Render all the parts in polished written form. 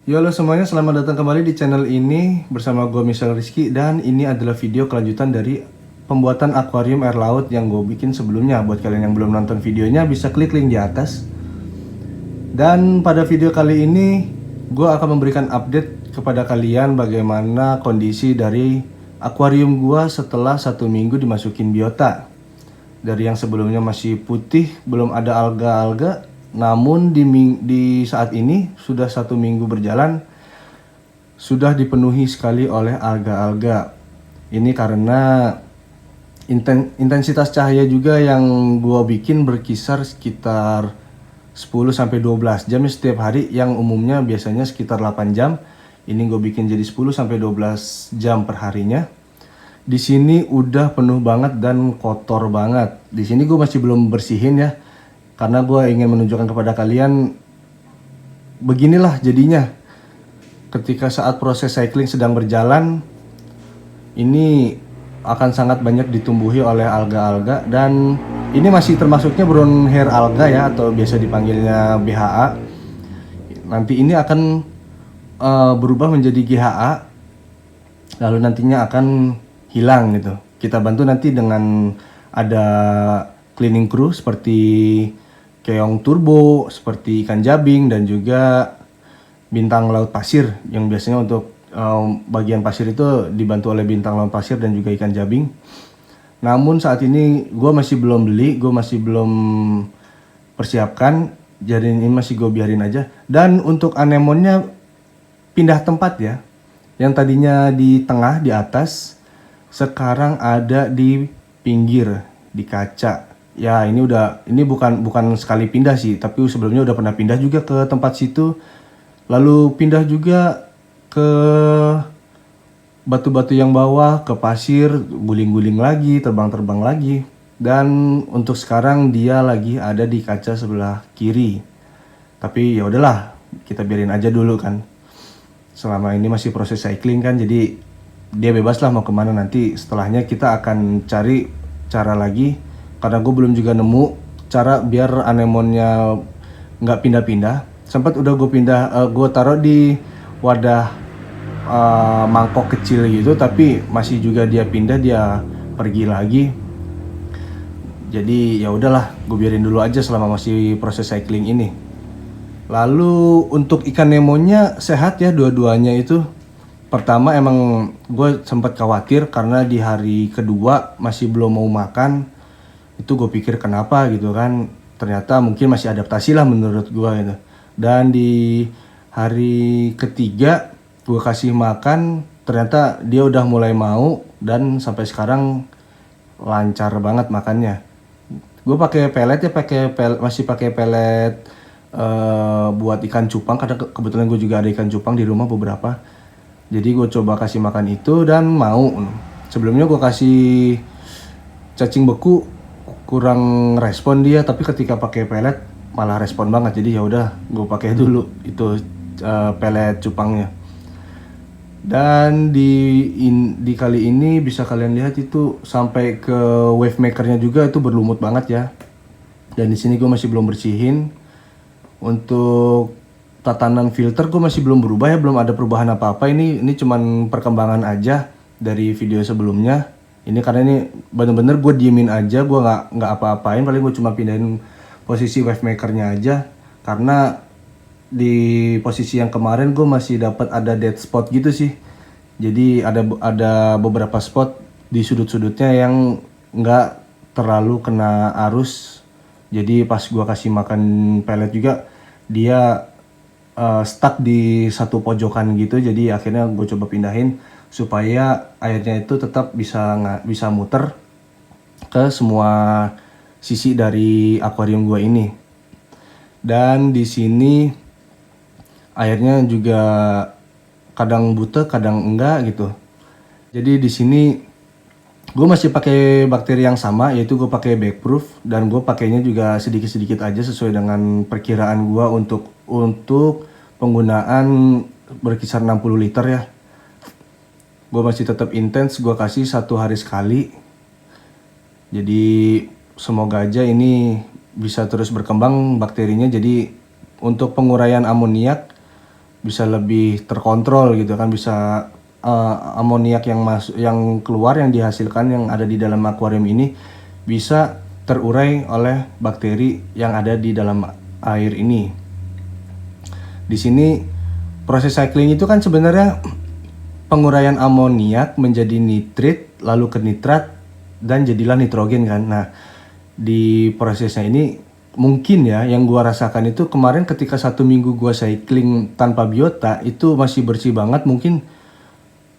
Yo, halo semuanya, selamat datang kembali di channel ini bersama gue Michelle Rizky. Dan ini adalah video kelanjutan dari pembuatan akuarium air laut yang gue bikin sebelumnya. Buat kalian yang belum nonton videonya bisa klik link di atas. Dan pada video kali ini gue akan memberikan update kepada kalian bagaimana kondisi dari akuarium gue setelah 1 minggu dimasukin biota. Dari yang sebelumnya masih putih, belum ada alga-alga, namun di saat ini sudah 1 minggu berjalan, sudah dipenuhi sekali oleh alga-alga. Ini karena intensitas cahaya juga yang gua bikin berkisar sekitar 10-12 jam setiap hari, yang umumnya biasanya sekitar 8 jam. Ini gue bikin jadi 10-12 jam per harinya. Di sini udah penuh banget dan kotor banget. Di sini gue masih belum bersihin ya, karena gue ingin menunjukkan kepada kalian beginilah jadinya ketika saat proses cycling sedang berjalan. Ini akan sangat banyak ditumbuhi oleh alga-alga, dan ini masih termasuknya brown hair alga ya, atau biasa dipanggilnya BHA. Nanti ini akan berubah menjadi GHA, lalu nantinya akan hilang gitu. Kita bantu nanti dengan ada cleaning crew seperti keong turbo, seperti ikan jabing, dan juga bintang laut pasir, yang biasanya untuk bagian pasir itu dibantu oleh bintang laut pasir dan juga ikan jabing. Namun saat ini gue masih belum beli, gue masih belum persiapkan, jadi ini masih gue biarin aja. Dan untuk anemonnya pindah tempat ya, yang tadinya di tengah di atas sekarang ada di pinggir, di kaca. Ya ini bukan sekali pindah sih, tapi sebelumnya udah pernah pindah juga ke tempat situ. Lalu pindah juga ke batu-batu yang bawah, ke pasir, guling-guling lagi, terbang-terbang lagi. Dan untuk sekarang dia lagi ada di kaca sebelah kiri. Tapi ya udahlah, kita biarin aja dulu kan. Selama ini masih proses cycling kan, jadi dia bebas lah mau kemana. Nanti setelahnya kita akan cari cara lagi, karena gue belum juga nemu cara biar anemonnya nggak pindah-pindah. Sempat udah gue taruh di wadah mangkok kecil gitu, tapi masih juga dia pindah, dia pergi lagi. Jadi ya udahlah, gue biarin dulu aja selama masih proses cycling ini. Lalu untuk ikan nemonya sehat ya dua-duanya itu. Pertama emang gue sempat khawatir karena di hari kedua masih belum mau makan. Itu gue pikir kenapa gitu kan. Ternyata mungkin masih adaptasi lah menurut gue gitu. Dan di hari ketiga gue kasih makan, ternyata dia udah mulai mau, dan sampai sekarang lancar banget makannya. Gue pakai pelet ya, masih pakai pelet buat ikan cupang, karena kebetulan gue juga ada ikan cupang di rumah beberapa. Jadi gue coba kasih makan itu dan mau. Sebelumnya gue kasih cacing beku, kurang respon dia, tapi ketika pakai pelet malah respon banget. Jadi ya udah gue pakai dulu itu pelet cupangnya. Dan di kali ini bisa kalian lihat itu sampai ke wave makernya juga itu berlumut banget ya. Dan di sini gue masih belum bersihin. Untuk tatanan filter gue masih belum berubah ya, belum ada perubahan apa-apa. Ini cuman perkembangan aja dari video sebelumnya. Ini karena ini bener-bener gue diemin aja, gue nggak apa-apain. Paling gue cuma pindahin posisi wave makernya aja, karena di posisi yang kemarin gue masih dapat ada dead spot gitu sih. Jadi ada beberapa spot di sudut-sudutnya yang nggak terlalu kena arus. Jadi pas gue kasih makan pelet juga dia stuck di satu pojokan gitu. Jadi akhirnya gue coba pindahin supaya airnya itu tetap bisa muter ke semua sisi dari akuarium gue ini. Dan di sini airnya juga kadang butek, kadang enggak gitu. Jadi di sini gue masih pakai bakteri yang sama, yaitu gue pakai Backproof, dan gue pakainya juga sedikit-sedikit aja sesuai dengan perkiraan gue untuk penggunaan berkisar 60 liter ya. Gue masih tetap intens, gue kasih 1 hari sekali. Jadi semoga aja ini bisa terus berkembang bakterinya. Jadi untuk penguraian amoniak bisa lebih terkontrol gitu kan, bisa amoniak yang masuk, yang keluar, yang dihasilkan, yang ada di dalam akuarium ini bisa terurai oleh bakteri yang ada di dalam air ini. Di sini proses cycling itu kan sebenarnya penguraian amoniak menjadi nitrit, lalu ke nitrat, dan jadilah nitrogen kan. Nah, di prosesnya ini mungkin ya yang gua rasakan itu kemarin ketika 1 minggu gua cycling tanpa biota itu masih bersih banget, mungkin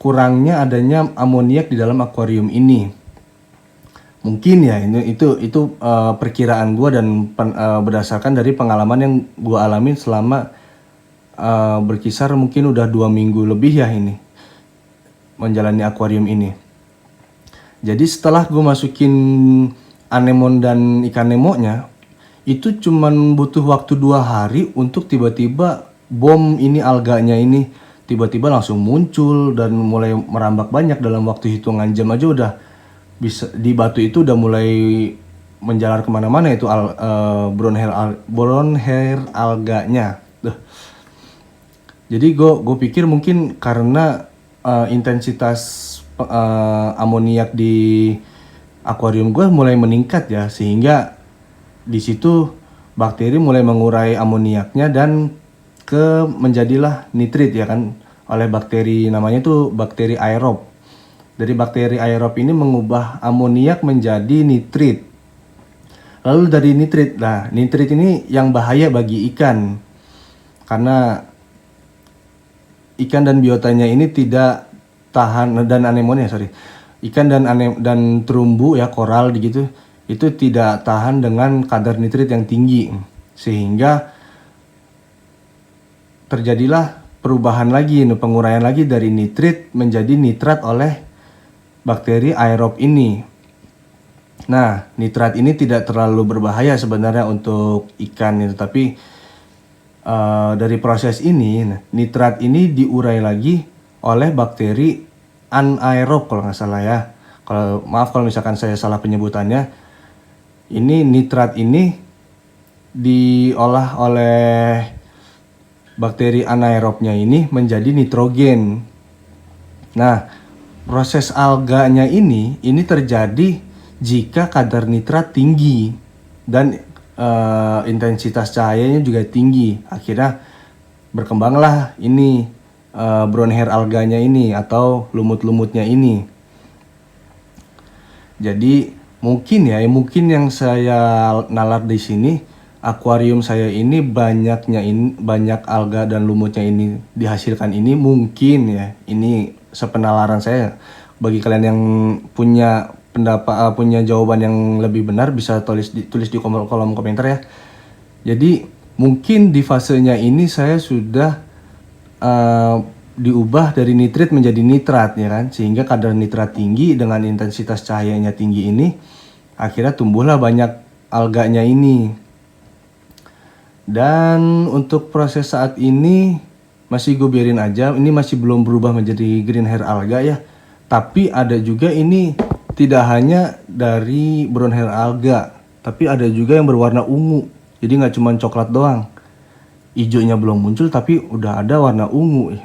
kurangnya adanya amoniak di dalam akuarium ini. Mungkin ya itu perkiraan gua dan berdasarkan dari pengalaman yang gua alamin selama berkisar mungkin udah 2 minggu lebih ya ini menjalani akuarium ini. Jadi setelah gue masukin anemon dan ikan nemonya, itu cuman butuh waktu 2 hari untuk tiba-tiba bom ini, alganya ini tiba-tiba langsung muncul dan mulai merambak banyak. Dalam waktu hitungan jam aja udah bisa di batu itu udah mulai menjalar kemana-mana itu brown hair alganya. Jadi gue pikir mungkin karena intensitas amoniak di akuarium gue mulai meningkat ya, sehingga di situ bakteri mulai mengurai amoniaknya dan menjadilah nitrit ya kan, oleh bakteri namanya tuh bakteri aerob. Dari bakteri aerob ini mengubah amoniak menjadi nitrit. Lalu dari nitrit, nah nitrit ini yang bahaya bagi ikan karena ikan dan biotanya ini tidak tahan, dan anemonnya ikan dan terumbu ya, koral gitu, itu tidak tahan dengan kadar nitrit yang tinggi, sehingga terjadilah perubahan lagi, penguraian lagi dari nitrit menjadi nitrat oleh bakteri aerob ini. Nah, nitrat ini tidak terlalu berbahaya sebenarnya untuk ikan itu, tapi dari proses ini nitrat ini diurai lagi oleh bakteri anaerob kalau nggak salah ya. Maaf kalau misalkan saya salah penyebutannya. Ini nitrat ini diolah oleh bakteri anaerobnya ini menjadi nitrogen. Nah, proses alganya ini terjadi jika kadar nitrat tinggi dan intensitas cahayanya juga tinggi. Akhirnya berkembanglah ini brown hair alganya ini atau lumut-lumutnya ini. Jadi mungkin yang saya nalar di sini, akuarium saya ini banyak alga dan lumutnya ini dihasilkan ini, mungkin ya ini sepenalaran saya. Bagi kalian yang punya pendapat, punya jawaban yang lebih benar, bisa tulis di kolom komentar ya. Jadi mungkin di fasenya ini saya sudah diubah dari nitrit menjadi nitrat ya kan, sehingga kadar nitrat tinggi dengan intensitas cahayanya tinggi ini akhirnya tumbuhlah banyak alganya ini. Dan untuk proses saat ini masih gue biarin aja, ini masih belum berubah menjadi green hair alga ya, tapi ada juga ini tidak hanya dari brown hair alga, tapi ada juga yang berwarna ungu. Jadi nggak cuma coklat doang, hijaunya belum muncul tapi udah ada warna ungu.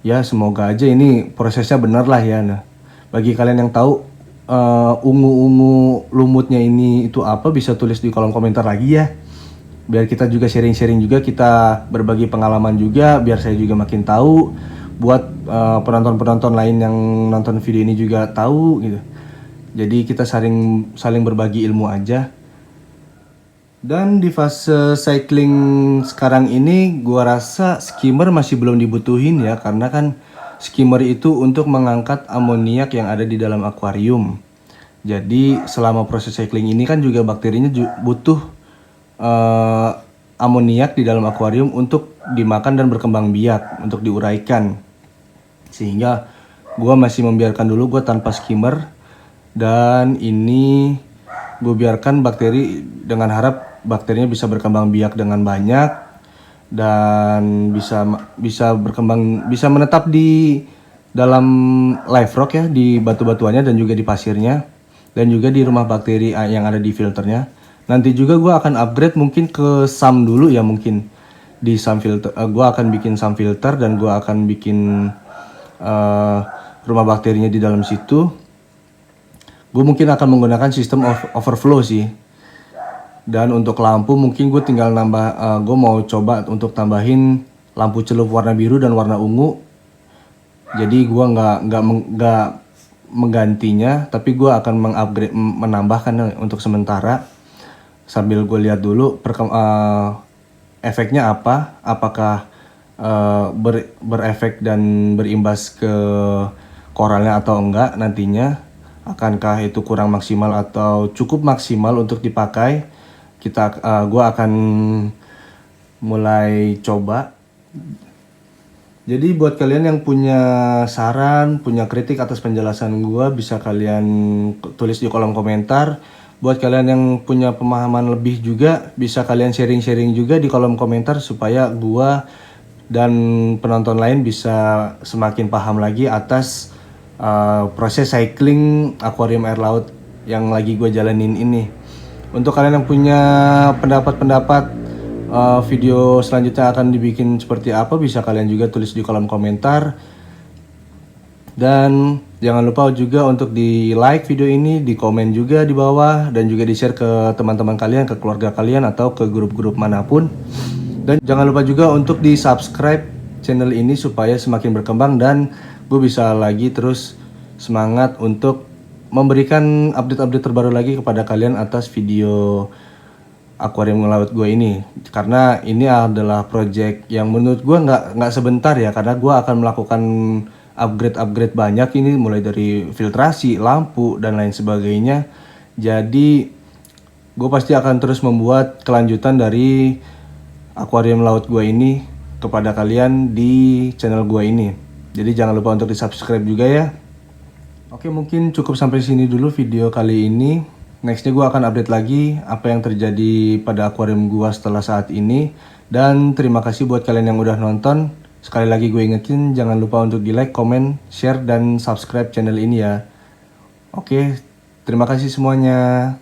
Ya semoga aja ini prosesnya benar lah ya. Nah, bagi kalian yang tahu ungu-ungu lumutnya ini itu apa, bisa tulis di kolom komentar lagi ya. Biar kita juga sharing-sharing juga, kita berbagi pengalaman juga, biar saya juga makin tahu. Buat penonton-penonton lain yang nonton video ini juga tahu gitu. Jadi kita saling berbagi ilmu aja. Dan di fase cycling sekarang ini gua rasa skimmer masih belum dibutuhin ya, karena kan skimmer itu untuk mengangkat amoniak yang ada di dalam akuarium. Jadi selama proses cycling ini kan juga bakterinya butuh amoniak di dalam akuarium untuk dimakan dan berkembang biak, untuk diuraikan. Sehingga gua masih membiarkan dulu gua tanpa skimmer, dan ini gue biarkan bakteri dengan harap bakterinya bisa berkembang biak dengan banyak dan bisa berkembang, bisa menetap di dalam live rock ya, di batu-batuannya dan juga di pasirnya, dan juga di rumah bakteri yang ada di filternya. Nanti juga gue akan upgrade mungkin ke SAM dulu ya mungkin. di sun filter. Gue akan bikin sun filter dan gue akan bikin rumah bakterinya di dalam situ. Gue mungkin akan menggunakan sistem overflow sih. Dan untuk lampu mungkin gue tinggal nambah. Gue mau coba untuk tambahin lampu celup warna biru dan warna ungu. Jadi gue nggak menggantinya, tapi gue akan mengupgrade, menambahkan untuk sementara. Sambil gue lihat dulu efeknya apa, apakah berefek dan berimbas ke koralnya atau enggak nantinya, akankah itu kurang maksimal atau cukup maksimal untuk dipakai. Gue akan mulai coba. Jadi buat kalian yang punya saran, punya kritik atas penjelasan gue, bisa kalian tulis di kolom komentar. Buat kalian yang punya pemahaman lebih juga, bisa kalian sharing-sharing juga di kolom komentar supaya gua dan penonton lain bisa semakin paham lagi atas proses cycling akuarium air laut yang lagi gue jalanin ini. Untuk kalian yang punya pendapat-pendapat video selanjutnya akan dibikin seperti apa, bisa kalian juga tulis di kolom komentar. Dan jangan lupa juga untuk di like video ini, di komen juga di bawah, dan juga di share ke teman-teman kalian, ke keluarga kalian, atau ke grup-grup manapun. Dan jangan lupa juga untuk di subscribe channel ini supaya semakin berkembang dan gue bisa lagi terus semangat untuk memberikan update-update terbaru lagi kepada kalian atas video akuarium laut gue ini. Karena ini adalah project yang menurut gue nggak sebentar ya, karena gue akan melakukan upgrade banyak ini, mulai dari filtrasi, lampu, dan lain sebagainya. Jadi gue pasti akan terus membuat kelanjutan dari akuarium laut gue ini kepada kalian di channel gue ini. Jadi jangan lupa untuk di subscribe juga ya. Oke, mungkin cukup sampai sini dulu video kali ini. Nextnya gue akan update lagi apa yang terjadi pada akuarium gue setelah saat ini. Dan terima kasih buat kalian yang udah nonton. Sekali lagi gue ingetin, jangan lupa untuk di like, comment, share, dan subscribe channel ini ya. Oke, terima kasih semuanya.